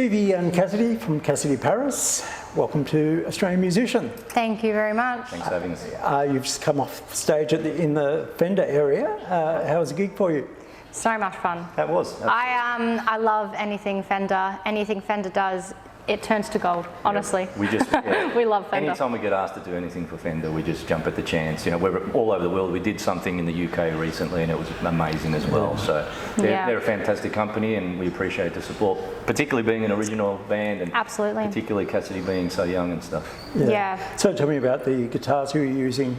Stevie and Cassidy from Cassidy Paris, welcome to Australian Musician. Thank you very much. Thanks for having us. You've just come off stage in the Fender area. How was the gig for you? So much fun. That was. I love anything Fender. Anything Fender does, it turns to gold, honestly. We just we love Fender. Anytime we get asked to do anything for Fender, we just jump at the chance. You know, we're all over the world. We did something in the UK recently, and it was amazing as well. So they're a fantastic company, and we appreciate the support, particularly being an original band, and absolutely, particularly Cassidy being so young and stuff. Yeah. So tell me about the guitars you were using.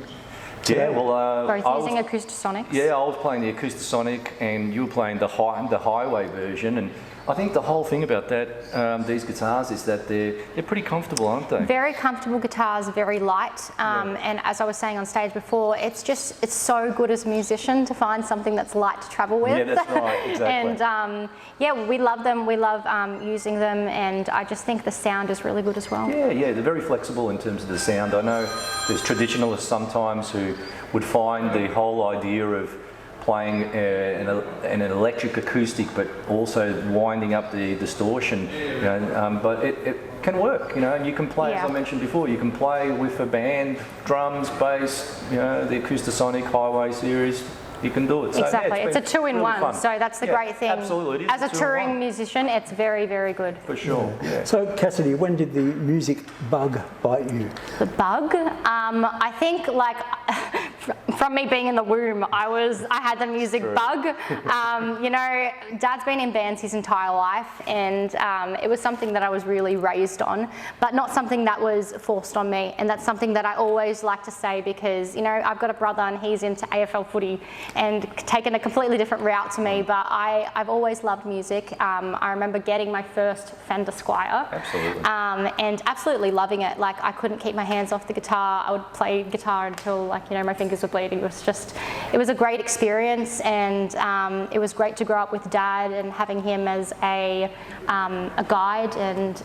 Yeah, well, both using Acoustasonics. Yeah, I was playing the Acoustasonic, and you were playing the Highway version, and I think the whole thing about that, these guitars, is that they're pretty comfortable, aren't they? Very comfortable guitars, very light, and as I was saying on stage before, it's so good as a musician to find something that's light to travel with. Yeah, that's right, exactly. And yeah, we love them. We love using them, and I just think the sound is really good as well. Yeah, they're very flexible in terms of the sound. I know there's traditionalists sometimes who would find the whole idea of playing an electric acoustic, but also winding up the distortion, you know, but it can work, you know, and you can play, as I mentioned before, you can play with a band, drums, bass, you know, the Acoustasonic Highway series. You can do it. So, exactly, it's a two-in-one, really, so that's the great thing. Absolutely, it is. As a touring musician, it's very, very good. For sure. Yeah. So Cassidy, when did the music bug bite you? The bug? I think like from me being in the womb, I had the music bug. You know, Dad's been in bands his entire life, and it was something that I was really raised on, but not something that was forced on me. And that's something that I always like to say, because, you know, I've got a brother and he's into AFL footy and taken a completely different route to me, but I've always loved music. I remember getting my first Fender Squire. Absolutely. And absolutely loving it. Like, I couldn't keep my hands off the guitar. I would play guitar until, like, you know, my fingers were bleeding. It was a great experience, and it was great to grow up with Dad and having him as a guide and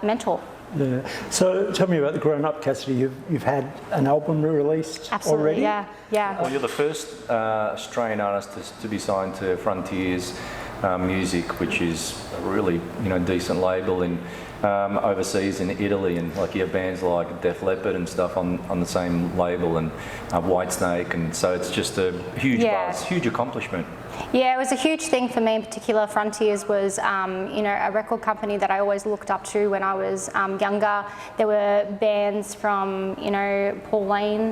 mentor. Yeah. So tell me about the Grown Up, Cassidy. You've had an album released already? Yeah. Well, you're the first Australian artist to be signed to Frontiers Music, which is a really, you know, decent label in overseas in Italy, and like you have bands like Def Leppard and stuff on the same label, and Whitesnake, and so it's just a huge buzz, huge accomplishment. Yeah, it was a huge thing for me in particular. Frontiers was, you know, a record company that I always looked up to when I was younger. There were bands from, you know, Paul Lane.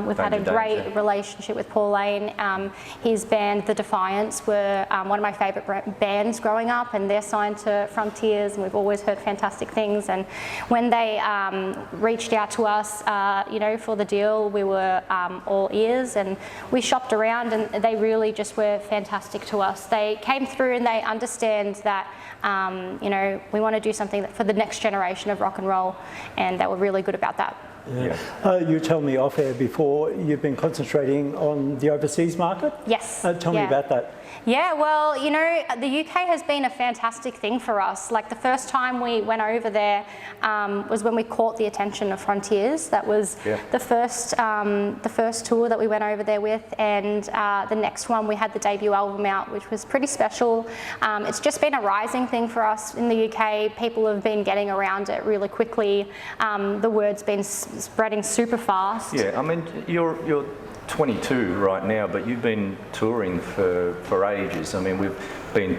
We've had a great relationship with Paul Lane. His band, The Defiants, were one of my favourite bands growing up, and they're signed to Frontiers, and we've always heard fantastic things. And when they reached out to us, you know, for the deal, we were all ears, and we shopped around, and they really just were fantastic to us. They came through and they understand that, you know, we want to do something for the next generation of rock and roll, and they were really good about that. Yeah. You told me off air before you've been concentrating on the overseas market. Yes. Tell me about that. Yeah, well, you know, the UK has been a fantastic thing for us. Like, the first time we went over there was when we caught the attention of Frontiers. That was the first tour that we went over there with, and the next one we had the debut album out, which was pretty special. It's just been a rising thing for us in the UK. People have been getting around it really quickly. The word's been spreading super fast. Yeah, I mean, you're 22 right now, but you've been touring for ages. I mean, we've been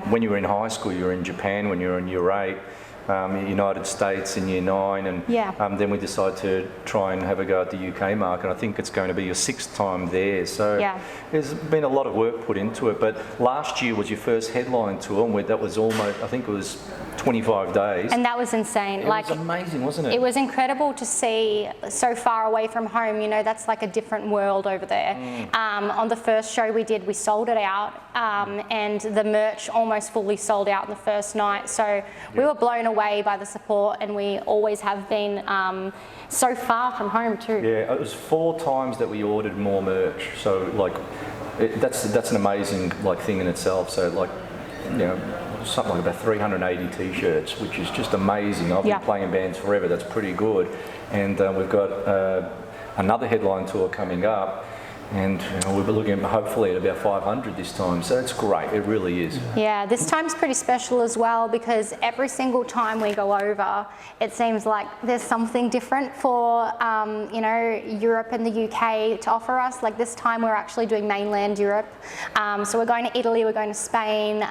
when you were in high school, you were in Japan. When you were in year 8, United States in year 9, and then we decided to try and have a go at the UK market. I think it's going to be your 6th time there, so there's been a lot of work put into it. But last year was your first headline tour, and that was almost, I think it was 25 days. And that was insane. It was amazing, wasn't it? It was incredible to see so far away from home. You know, that's like a different world over there. On the first show we did, we sold it out, and the merch almost fully sold out in the first night. So we were blown away by the support, and we always have been, so far from home too. Yeah, it was 4 times that we ordered more merch. So like, that's an amazing like thing in itself. So like, you know, something like about 380 t-shirts, which is just amazing. I've been playing in bands forever. That's pretty good. And we've got another headline tour coming up, And we'll be looking hopefully at about 500 this time, so it's great, it really is. Yeah, this time's pretty special as well because every single time we go over, it seems like there's something different for Europe and the UK to offer us. Like this time we're actually doing mainland Europe, so we're going to Italy, we're going to Spain.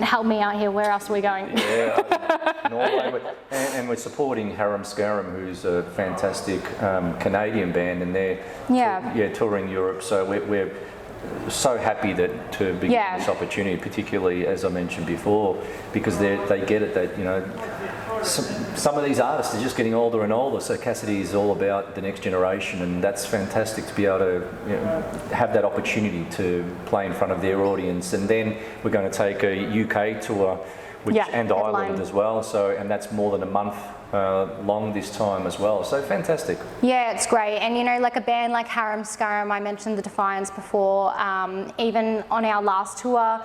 Help me out here, where else are we going? Yeah, Norway, and we're supporting Harum Scarum, who's a fantastic Canadian band, and they're touring Europe. So we're so happy to be given this opportunity, particularly as I mentioned before, because they get it that some of these artists are just getting older and older. So Cassidy is all about the next generation, and that's fantastic to be able to have that opportunity to play in front of their audience. And then we're going to take a UK tour, and Ireland as well. So, and that's more than a month long this time as well. So fantastic. Yeah, it's great. And like a band like Harum Scarum, I mentioned the Defiance before. Even on our last tour,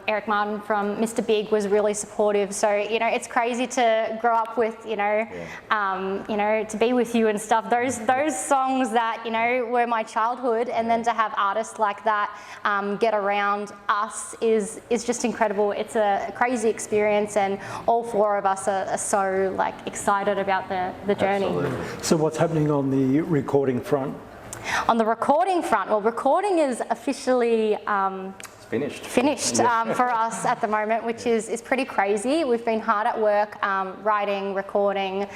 Eric Martin from Mr. Big was really supportive. So it's crazy to grow up with to be with you and stuff. Those songs that were my childhood, and then to have artists like that get around us is just incredible. It's a crazy experience, and all four of us are so excited about the journey. Absolutely. So what's happening on the recording front? On the recording front, well, recording is officially Finished for us at the moment, which is pretty crazy. We've been hard at work writing, recording,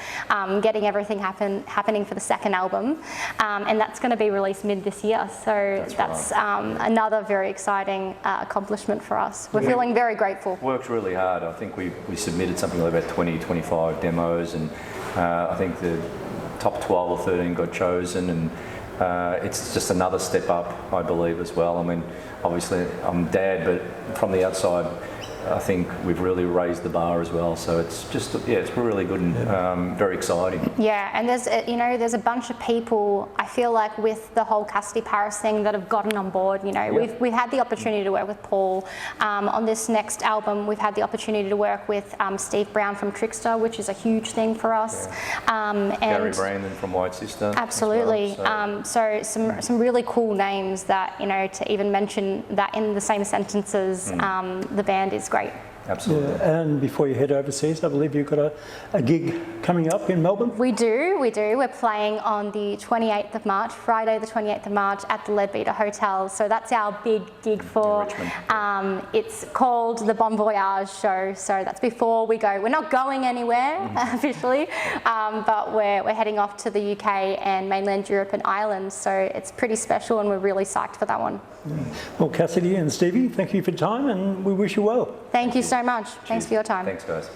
getting everything happening for the second album, and that's going to be released mid this year. So that's another very exciting accomplishment for us. We're feeling very grateful. Worked really hard. I think we submitted something like about 20-25 demos, and I think the top 12 or 13 got chosen, and it's just another step up, I believe, as well. I mean, obviously I'm dad, but from the outside, I think we've really raised the bar as well. So it's just, it's really good and very exciting. Yeah, and there's a bunch of people, I feel like, with the whole Cassidy Paris thing that have gotten on board. We've had the opportunity to work with Paul. On this next album, we've had the opportunity to work with Steve Brown from Trickster, which is a huge thing for us. And Gary Brandon from White Sister. Absolutely. Well, so some really cool names that, to even mention that in the same sentences, the band is great. Absolutely. Yeah, and before you head overseas, I believe you've got a gig coming up in Melbourne? We do. We're playing on the 28th of March, Friday the 28th of March at the Leadbeater Hotel. So that's our big gig for, it's called the Bon Voyage Show. So that's before we go. We're not going anywhere officially, but we're heading off to the UK and mainland Europe and Ireland. So it's pretty special, and we're really psyched for that one. Well, Cassidy and Stevie, thank you for your time, and we wish you well. Thank you so much. Thanks for your time. Thanks, guys.